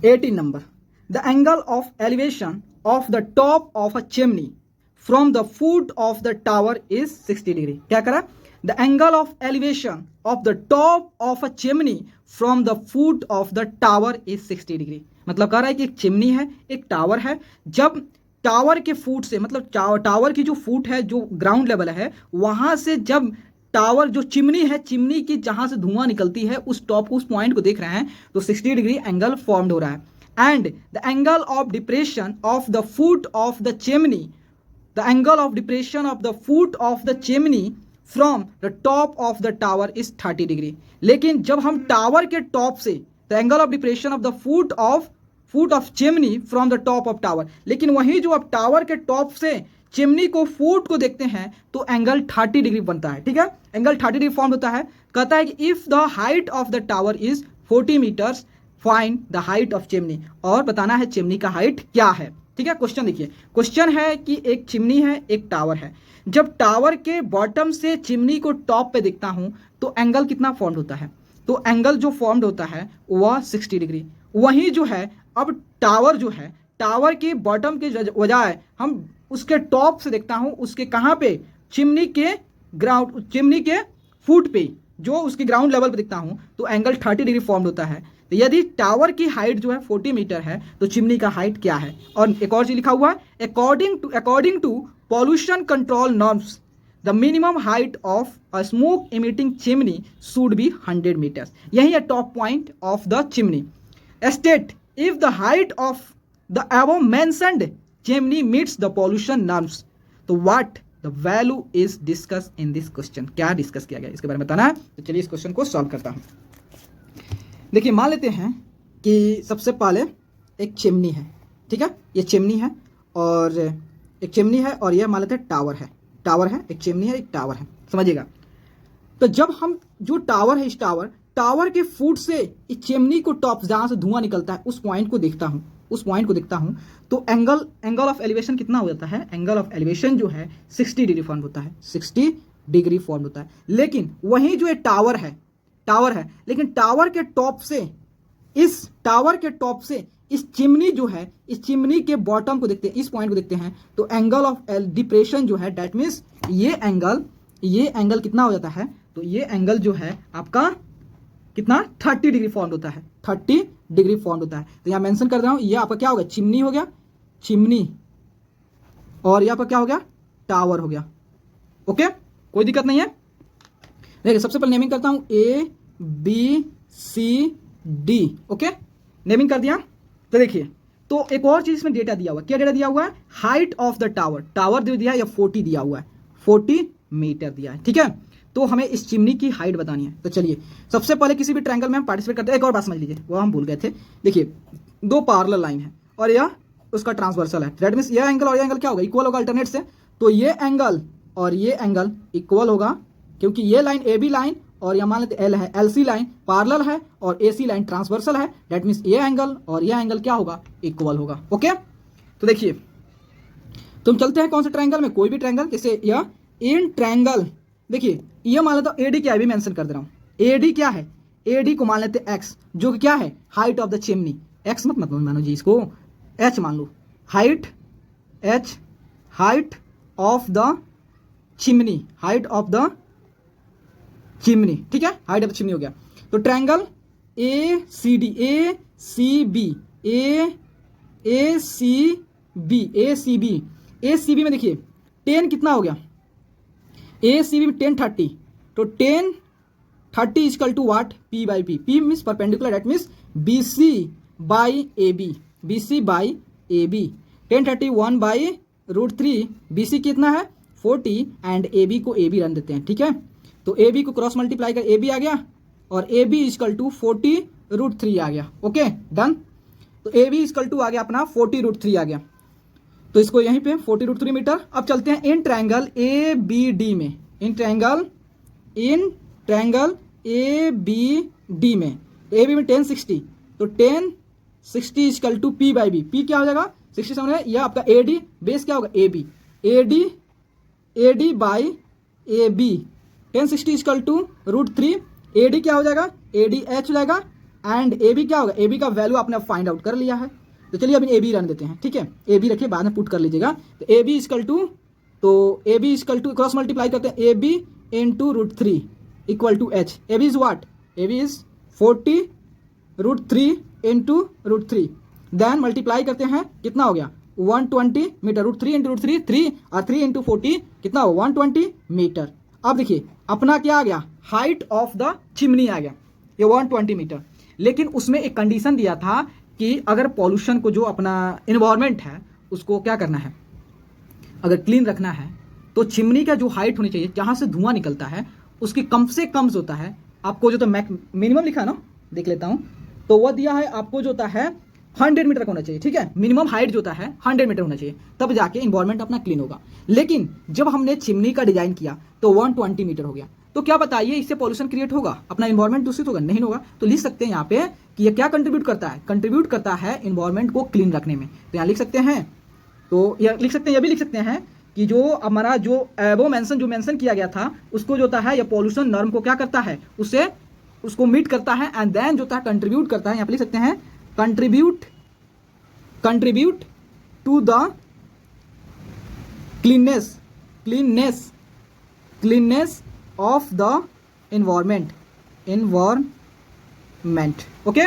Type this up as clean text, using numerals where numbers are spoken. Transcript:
18 number. The angle of elevation of the top of a chimney from the foot of the tower is 60 degree. क्या करा? The angle of elevation of the top of a chimney from the foot of the tower is 60 degree. मतलब कह रहा है कि एक chimney है, एक टावर है, जब टावर के फुट से, मतलब टावर की जो फुट है, जो ग्राउंड लेवल है, वहां से जब टावर जो चिमनी है, चिमनी की जहां से धुआं निकलती है, उस टॉप, उस पॉइंट को देख रहे हैं, तो 60 डिग्री एंगल फॉर्म्ड हो रहा है. And the angle of depression of the foot of the chimney, the angle of depression of the foot of the chimney from the top of the tower is 30 degree. लेकिन जब हम tower के top से, the angle of depression of the foot of chimney from the top of tower, लेकिन वहीं जो आप tower के टॉप से चिमनी को, फुट को देखते हैं, तो एंगल 30 डिग्री बनता है. ठीक है, एंगल 30 डिग्री फॉर्म होता है. कहता है कि if the height of the tower is 40 meters find the height of chimney, और बताना है चिमनी का हाइट क्या है. ठीक है, क्वेश्चन देखिए. क्वेश्चन है कि एक चिमनी है, एक टावर है. जब टावर के बॉटम से चिमनी को टॉप पे देखता हूं, तो एंगल कितना फॉर्म होता है? तो एंगल जो फॉर्म होता है वह 60 डिग्री. वहीं जो है, अब टावर जो है, टावर के बॉटम के बजाय हम उसके टॉप से देखता हूं, उसके कहां पे? चिमनी के ग्राउंड, चिमनी के फुट पे, जो उसके ग्राउंड लेवल पे देखता हूं, तो एंगल 30 डिग्री फॉर्म होता है. तो यदि टावर की हाइट जो है 40 मीटर है, तो चिमनी का हाइट क्या है? और एक और चीज लिखा हुआ है, according to pollution control norms the minimum height of a smoke emitting chimney should be 100 meters. यही है top point of the chimney. State if the height of the above mentioned chimney meets the pollution norms, तो what the value is discussed in this question. क्या discuss किया गया इसके बारे में बताना है. तो चलिए इस क्वेश्चन को सॉल्व करता हूं. देखिए, मान लेते हैं कि सबसे पहले एक चिमनी है. ठीक है, ये चिमनी है, और एक चिमनी है, और ये मान लेते हैं टावर है. टावर है, एक चिमनी है, एक टावर है, समझिएगा. तो जब हम जो टावर है, इस टावर के फुट से इस चिमनी को टॉप, जहां से धुआं निकलता है, उस पॉइंट को देखता हूं, तो एंगल ऑफ एलिवेशन कितना हो जाता है? एंगल ऑफ एलिवेशन जो है 60 डिग्री फॉर्म होता है. 60 डिग्री फॉर्म होता है. लेकिन वहीं जो टावर है, लेकिन टावर के टॉप से इस चिमनी जो है, इस चिमनी के बॉटम को देखते हैं, इस पॉइंट को देखते हैं, तो एंगल ऑफ डिप्रेशन जो है, दैट मीन्स ये एंगल कितना हो जाता है? तो ये एंगल जो है आपका कितना? 30 डिग्री फॉर्म होता है. 30 डिग्री फॉर्म होता है. तो यहां मेंशन कर रहा हूं, ये आपका क्या हो गया? चिमनी हो गया, चिमनी, और ये आपका क्या हो गया? टावर हो गया. ओके, कोई दिक्कत नहीं है. देखिए, सबसे पहले नेमिंग करता हूं, ABCD. ओके, नेमिंग कर दिया. तो देखिए, तो एक और चीज में डेटा दिया हुआ है. क्या डेटा दिया हुआ है? हाइट ऑफ द टावर जो दिया है, या 40 दिया हुआ है, 40 मीटर दिया है. ठीक है, तो हमें इस चिमनी की हाइट बतानी है. तो चलिए, सबसे पहले किसी भी ट्रायंगल में हम पार्टिसिपेट करते हैं. एक और बात समझ लीजिए, वो हम भूल गए थे. देखिए, दो पैरेलल लाइन है, और यह उसका ट्रांसवर्सल है. दैट मीन्स ये एंगल और ये एंगल क्या होगा? इक्वल होगा अल्टरनेट से. तो ये एंगल और ये एंगल इक्वल होगा, क्योंकि ये लाइन AB लाइन, और यह मान लेते L है, LC लाइन पैरेलल है, और AC लाइन ट्रांसवर्सल है. दैट मीन्स ये एंगल और ये एंगल क्या होगा? इक्वल होगा. ओके, तो देखिए, तुम चलते हैं कौन से ट्रायंगल में? कोई भी ट्रायंगल. जैसे यह इन ट्रायंगल, देखिए, ये मान लेता हूं AD क्या है, भी मेंशन कर दे रहा हूं. AD क्या है? AD को मान लेते X, जो क्या है? Height of the chimney. X मत मानो जी, इसको H मान लो. Height H, height of the chimney, height of the chimney. ठीक है, हाइट ऑफ द चिमनी हो गया. तो ट्रायंगल ACD, ACB में देखिए 10 कितना हो गया? ACB में 10 30. तो 10 30 equal to what? P by P. P means perpendicular, that means BC by AB. 10 30 1 by √3. BC कितना है? 40, एंड AB को AB रन देते हैं. ठीक है, तो AB को क्रॉस मल्टीप्लाई कर AB आ गया, और AB इक्वल टू 40 √3 आ गया. Okay, done. तो AB इक्वल टू आ गया अपना 40 √3 आ गया. तो इसको यहीं पे 40 √3 मीटर. अब चलते हैं इन ट्रायंगल ABD में. इन ट्रायंगल ABD में, AB में 10 60. तो 10 60 equal to P by B. P क्या हो जाएगा? 60 समझ रहे, यह आपका AD, बेस क्या होगा? AD by AB. 10 60 equal to √3. AD क्या हो जाएगा? AD H हो जाएगा, एंड ए बी क्या होगा, ए बी का वैल्यू आपने फाइंड आउट कर लिया है, तो चलिए अभी ए बी रन देते हैं, ठीक है, ए बी रखिए, बाद में पुट कर लीजिएगा। तो ए बी इजकल टू, तो A B equal to cross multiply करते हैं, A B into √3 equal to H. A B is what, A B is 40 √3 into √3, then multiply करते हैं, कितना हो गया 120 मीटर, √3 इंटू √3 3 और 3 इंटू 40 कितना हो 120 मीटर। अब देखिए अपना क्या आ गया, हाइट ऑफ द चिमनी आ गया ये 120 मीटर। लेकिन उसमें एक कंडीशन दिया था कि अगर पॉल्यूशन को, जो अपना इन्वायरमेंट है उसको क्या करना है, अगर क्लीन रखना है तो चिमनी का जो हाइट होनी चाहिए जहाँ से धुआं निकलता है उसकी कम से कम होता है, आपको जो तो मिनिमम लिखा है ना, देख लेता हूँ, तो वह दिया है आपको जो होता है 100 मीटर का होना चाहिए, ठीक है, मिनिमम हाइट जो होता है 100 मीटर होना चाहिए, तब जाके इन्वायरमेंट अपना क्लीन होगा। लेकिन जब हमने चिमनी का डिजाइन किया तो 120 मीटर हो गया, तो क्या बताइए इससे पॉल्यूशन क्रिएट होगा, अपना इन्वायरमेंट दूषित होगा, नहीं होगा। तो लिख सकते हैं यहाँ पे कि ये क्या कंट्रीब्यूट करता है, कंट्रीब्यूट करता है इन्वायरमेंट को क्लीन रखने में। तो यहाँ लिख सकते हैं, तो यह लिख सकते हैं, यह भी लिख सकते हैं कि जो हमारा जो एबो मेंशन किया गया था उसको जो होता है ये पॉल्यूशन नॉर्म को क्या करता है, उसको मीट करता है, एंड देन जो होता है कंट्रीब्यूट करता है, यहाँ पे लिख सकते हैं contribute to the cleanness of the environment. Okay.